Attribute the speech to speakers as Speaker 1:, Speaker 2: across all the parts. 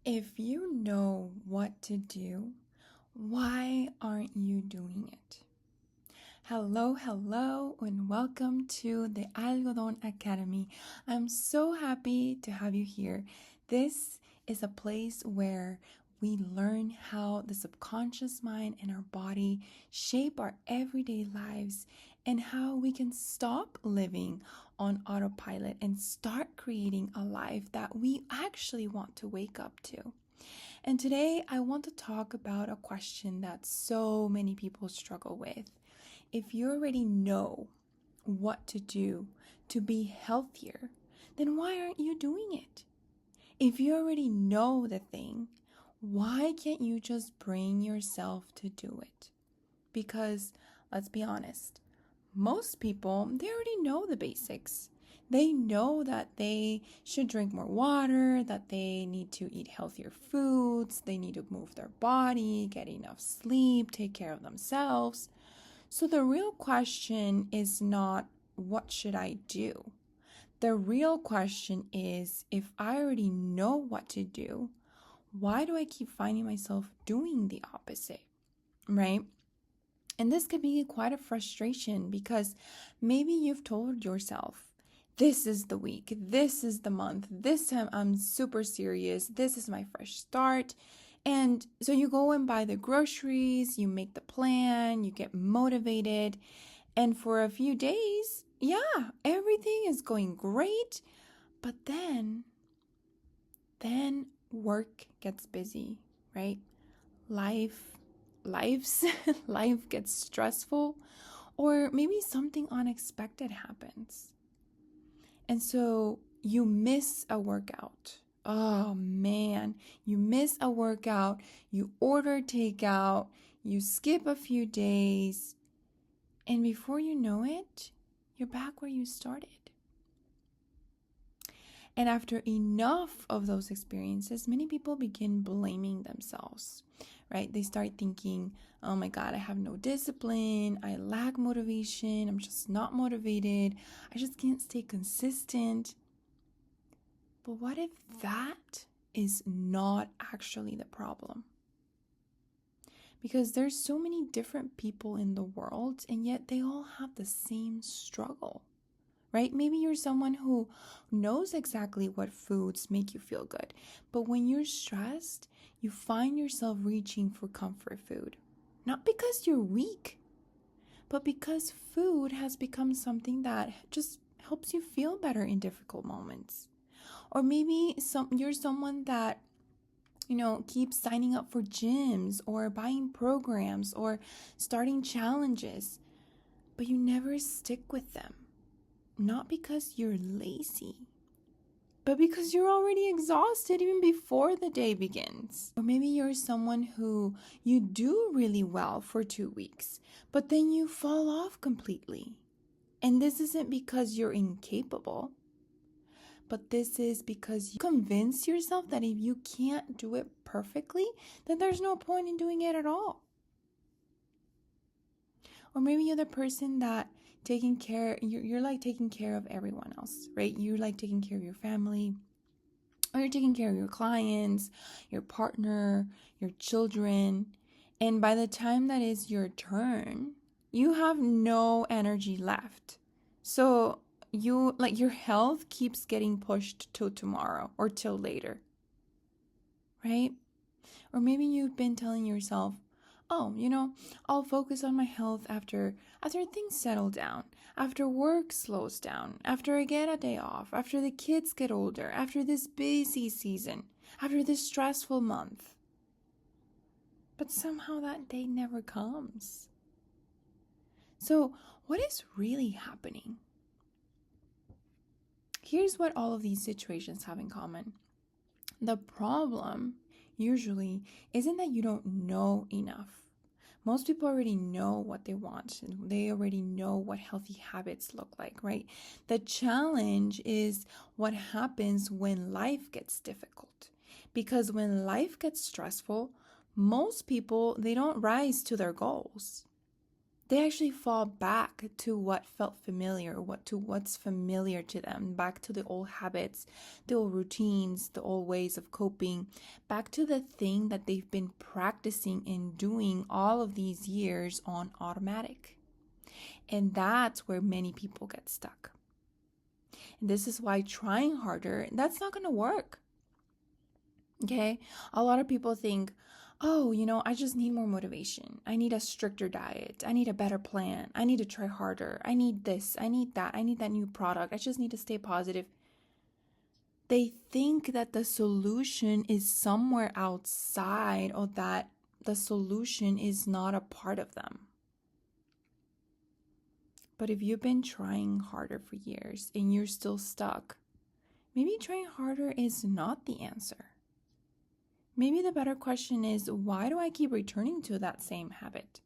Speaker 1: If you know what to do, why aren't you doing it? Hello, and welcome to the Algodón Academy. I'm so happy to have you here. This is a place where we learn how the subconscious mind and our body shape our everyday lives and how we can stop living on autopilot and start creating a life that we actually want to wake up to. And today I want to talk about a question that so many people struggle with. If you already know what to do to be healthier, then why aren't you doing it? If you already know the thing, why can't you just bring yourself to do it? Because let's be honest, most people, they already know the basics. They know that they should drink more water, that they need to eat healthier foods, they need to move their body, get enough sleep, take care of themselves. So the real question is not, what should I do? The real question is, if I already know what to do, why do I keep finding myself doing the opposite, right? And this could be quite a frustration because maybe you've told yourself, this is the week, this is the month, this time I'm super serious, this is my fresh start. And so you go and buy the groceries, you make the plan, you get motivated, and for a few days, yeah, everything is going great. But then work gets busy, right? Life gets stressful, or maybe something unexpected happens. And so you miss a workout. Oh man, you miss a workout, you order takeout, you skip a few days, and before you know it, you're back where you started. And after enough of those experiences, many people begin blaming themselves, right? They start thinking, oh my God, I have no discipline, I lack motivation, I'm just not motivated, I just can't stay consistent. But what if that is not actually the problem? Because there's so many different people in the world, and yet they all have the same struggle, right? Maybe you're someone who knows exactly what foods make you feel good, but when you're stressed, you find yourself reaching for comfort food. Not because you're weak, but because food has become something that just helps you feel better in difficult moments. Or maybe you're someone that keeps signing up for gyms or buying programs or starting challenges, but you never stick with them. Not because you're lazy, but because you're already exhausted even before the day begins. Or maybe you're someone who you do really well for 2 weeks, but then you fall off completely. And this isn't because you're incapable, but this is because you convince yourself that if you can't do it perfectly, then there's no point in doing it at all. Or maybe you're the person that you're like taking care of everyone else, right? You're like taking care of your family, or you're taking care of your clients, your partner, your children. And by the time that is your turn, you have no energy left. So your health keeps getting pushed till tomorrow or till later, right? Or maybe you've been telling yourself, oh, I'll focus on my health after things settle down, after work slows down, after I get a day off, after the kids get older, after this busy season, after this stressful month. But somehow that day never comes. So what is really happening? Here's what all of these situations have in common. The problem usually isn't that you don't know enough. Most people already know what they want. They already know what healthy habits look like, right? The challenge is what happens when life gets difficult. Because when life gets stressful, most people, they don't rise to their goals. They actually fall back to what felt familiar, what's familiar to them, back to the old habits, the old routines, the old ways of coping, back to the thing that they've been practicing and doing all of these years on automatic. And that's where many people get stuck. And this is why trying harder, that's not going to work. Okay? A lot of people think, oh, I just need more motivation. I need a stricter diet. I need a better plan. I need to try harder. I need this. I need that. I need that new product. I just need to stay positive. They think that the solution is somewhere outside, or that the solution is not a part of them. But if you've been trying harder for years and you're still stuck, maybe trying harder is not the answer. Maybe the better question is, why do I keep returning to that same habit?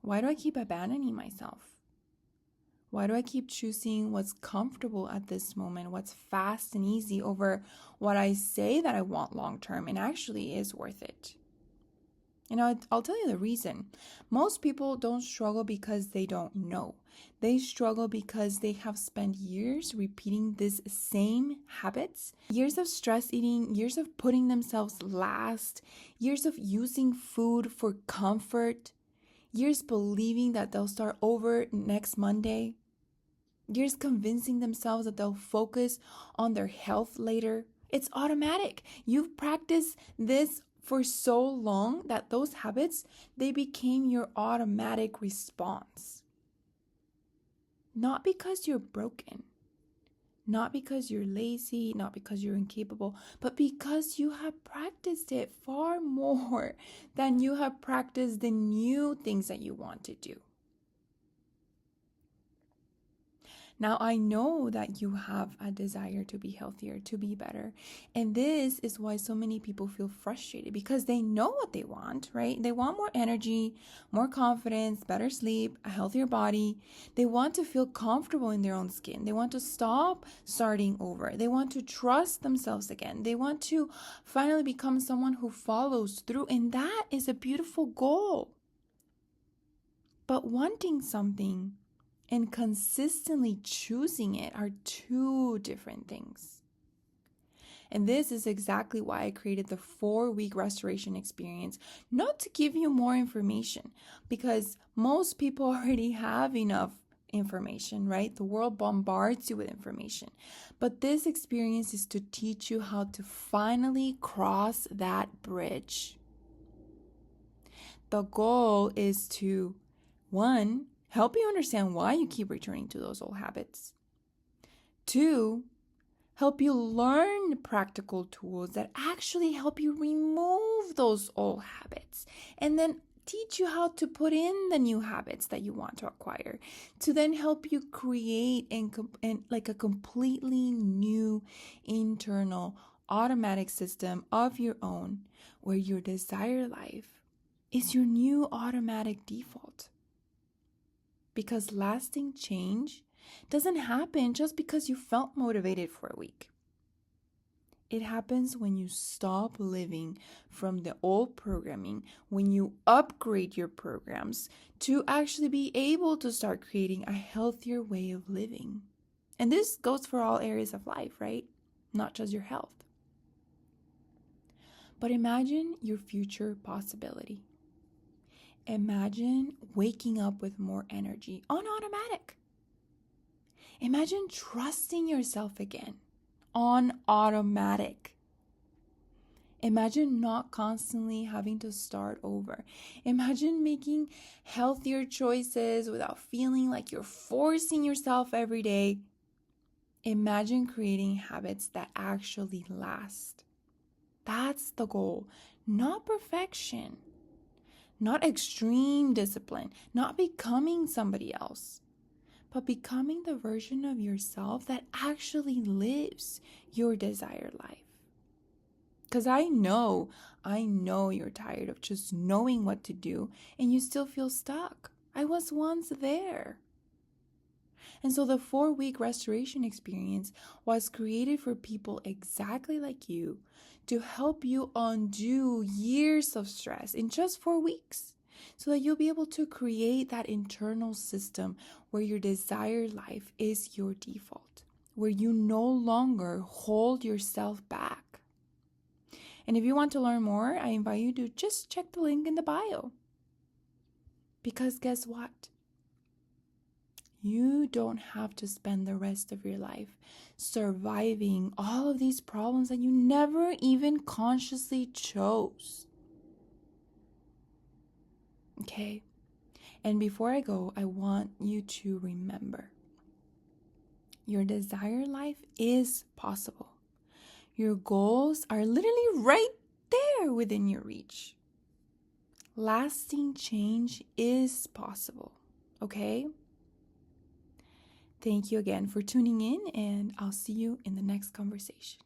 Speaker 1: Why do I keep abandoning myself? Why do I keep choosing what's comfortable at this moment, what's fast and easy, over what I say that I want long term and actually is worth it? I'll tell you the reason. Most people don't struggle because they don't know. They struggle because they have spent years repeating these same habits, years of stress eating, years of putting themselves last, years of using food for comfort, years believing that they'll start over next Monday, years convincing themselves that they'll focus on their health later. It's automatic. You've practiced this for so long that those habits, they became your automatic response. Not because you're broken, not because you're lazy, not because you're incapable, but because you have practiced it far more than you have practiced the new things that you want to do. Now, I know that you have a desire to be healthier, to be better. And this is why so many people feel frustrated, because they know what they want, right? They want more energy, more confidence, better sleep, a healthier body. They want to feel comfortable in their own skin. They want to stop starting over. They want to trust themselves again. They want to finally become someone who follows through. And that is a beautiful goal. But wanting something and consistently choosing it are two different things. And this is exactly why I created the 4-week restoration experience, not to give you more information, because most people already have enough information, right? The world bombards you with information. But this experience is to teach you how to finally cross that bridge. The goal is to, 1, help you understand why you keep returning to those old habits. 2, help you learn practical tools that actually help you remove those old habits, and then teach you how to put in the new habits that you want to acquire, to then help you create and like a completely new internal automatic system of your own, where your desired life is your new automatic default. Because lasting change doesn't happen just because you felt motivated for a week. It happens when you stop living from the old programming, when you upgrade your programs to actually be able to start creating a healthier way of living. And this goes for all areas of life, right? Not just your health. But imagine your future possibility. Imagine waking up with more energy on automatic. Imagine trusting yourself again on automatic. Imagine not constantly having to start over. Imagine making healthier choices without feeling like you're forcing yourself every day. Imagine creating habits that actually last. That's the goal, not perfection. Not extreme discipline, not becoming somebody else, but becoming the version of yourself that actually lives your desired life. Because I know you're tired of just knowing what to do and you still feel stuck. I was once there. And so the 4-week restoration experience was created for people exactly like you, to help you undo years of stress in just 4 weeks, so that you'll be able to create that internal system where your desired life is your default, where you no longer hold yourself back. And if you want to learn more, I invite you to just check the link in the bio. Because guess what? You don't have to spend the rest of your life surviving all of these problems that you never even consciously chose. Okay? And before I go, I want you to remember your desired life is possible. Your goals are literally right there within your reach. Lasting change is possible. Okay? Thank you again for tuning in, and I'll see you in the next conversation.